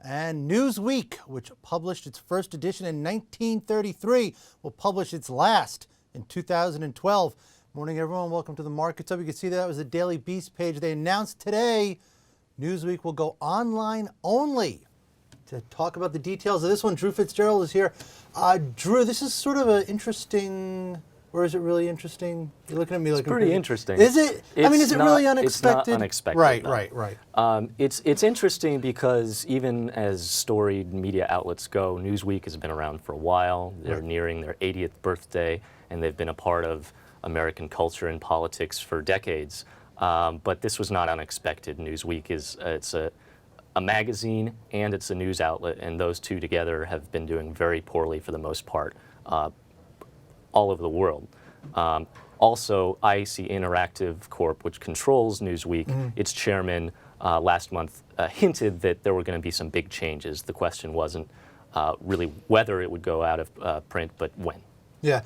And Newsweek, which published its first edition in 1933, will publish its last in 2012. Morning, everyone. Welcome to the Markets Hub. You can see that was the Daily Beast page. They announced today Newsweek will go online only. To talk about the details of this one, Drew Fitzgerald is here. Drew, this is sort of an interesting, or is it really interesting? You're looking at me like it's pretty interesting. Is it? I mean, is it really unexpected? It's not unexpected. Right, no. right. It's interesting because even as storied media outlets go, Newsweek has been around for a while. They're nearing their 80th birthday, and they've been a part of American culture and politics for decades. But this was not unexpected. Newsweek is it's a magazine and it's a news outlet, and those two together have been doing very poorly for the most part all over the world. Also, IAC Interactive Corp, which controls Newsweek, its chairman last month hinted that there were going to be some big changes. The question wasn't really whether it would go out of print, but when. Yeah.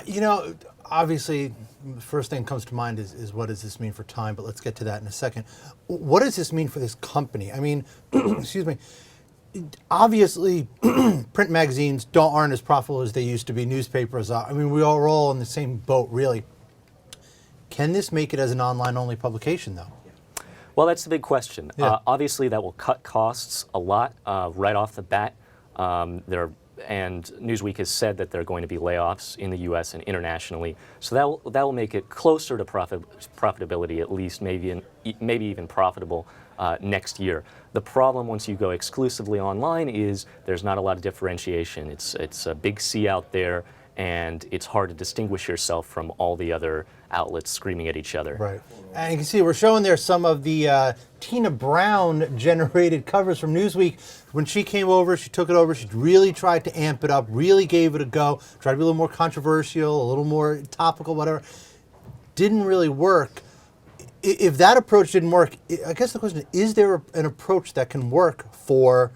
You know, obviously, the first thing that comes to mind is what does this mean for time, but let's get to that in a second. What does this mean for this company? I mean, excuse me, obviously, print magazines aren't as profitable as they used to be. Newspapers are. I mean, we are all in the same boat, really. Can this make it as an online-only publication, though? Well, that's the big question. Yeah. Obviously, that will cut costs a lot right off the bat. And Newsweek has said that there are going to be layoffs in the U.S. and internationally, so that will make it closer to profitability, at least maybe even profitable next year. The problem once you go exclusively online is there's not a lot of differentiation. It's a big sea out there, and it's hard to distinguish yourself from all the other outlets screaming at each other. Right. And you can see we're showing there some of the Tina Brown generated covers from Newsweek. When she came over, she took it over, she really tried to amp it up, really gave it a go, tried to be a little more controversial, a little more topical, whatever. Didn't really work. If that approach didn't work, I guess the question is there an approach that can work for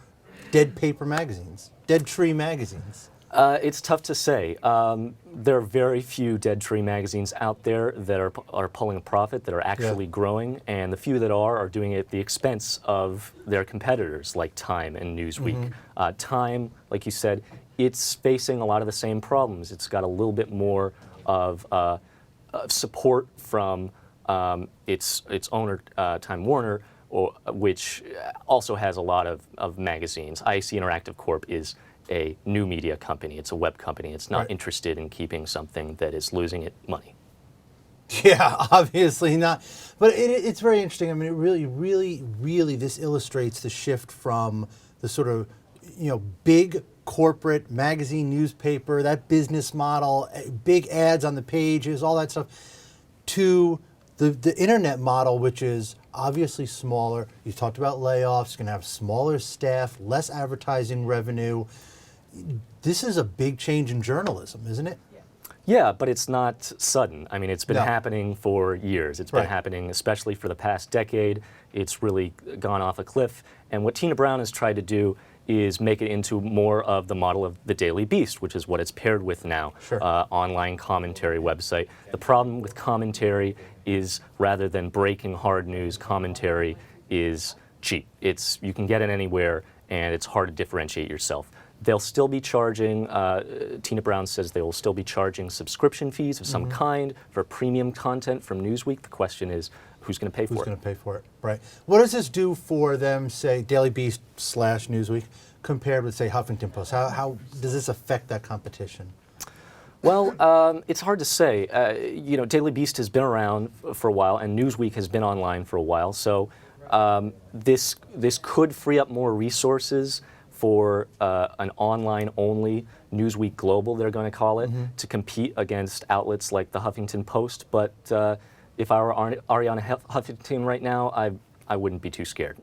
dead paper magazines, dead tree magazines? It's tough to say. There are very few dead tree magazines out there that are pulling a profit, that are actually growing, and the few that are doing it at the expense of their competitors like Time and Newsweek. Time, like you said, it's facing a lot of the same problems. It's got a little bit more of support from its owner, Time Warner, which also has a lot of magazines. IAC Interactive Corp is a new media company. It's a web company. It's not interested in keeping something that is losing it money. Yeah, obviously not. But it's very interesting. I mean, it really, this illustrates the shift from the sort of, big corporate magazine, newspaper, that business model, big ads on the pages, all that stuff, to the internet model, which is obviously smaller. You talked about layoffs, going to have smaller staff, less advertising revenue. This is a big change in journalism, isn't it? Yeah, but it's not sudden. I mean, it's been happening for years. It's been happening especially for the past decade. It's really gone off a cliff. And what Tina Brown has tried to do is make it into more of the model of the Daily Beast, which is what it's paired with now, online commentary website. The problem with commentary is rather than breaking hard news, commentary is cheap. You can get it anywhere, and it's hard to differentiate yourself. They'll still be charging, Tina Brown says they will still be charging subscription fees of some kind for premium content from Newsweek. The question is, who's going to pay for it? Who's going to pay for it, right. What does this do for them, say, Daily Beast / Newsweek, compared with, say, Huffington Post? How does this affect that competition? Well, it's hard to say. Daily Beast has been around for a while, and Newsweek has been online for a while, so this could free up more resources for an online-only Newsweek Global, they're going to call it, to compete against outlets like the Huffington Post. But if I were Arianna Huffington right now, I wouldn't be too scared.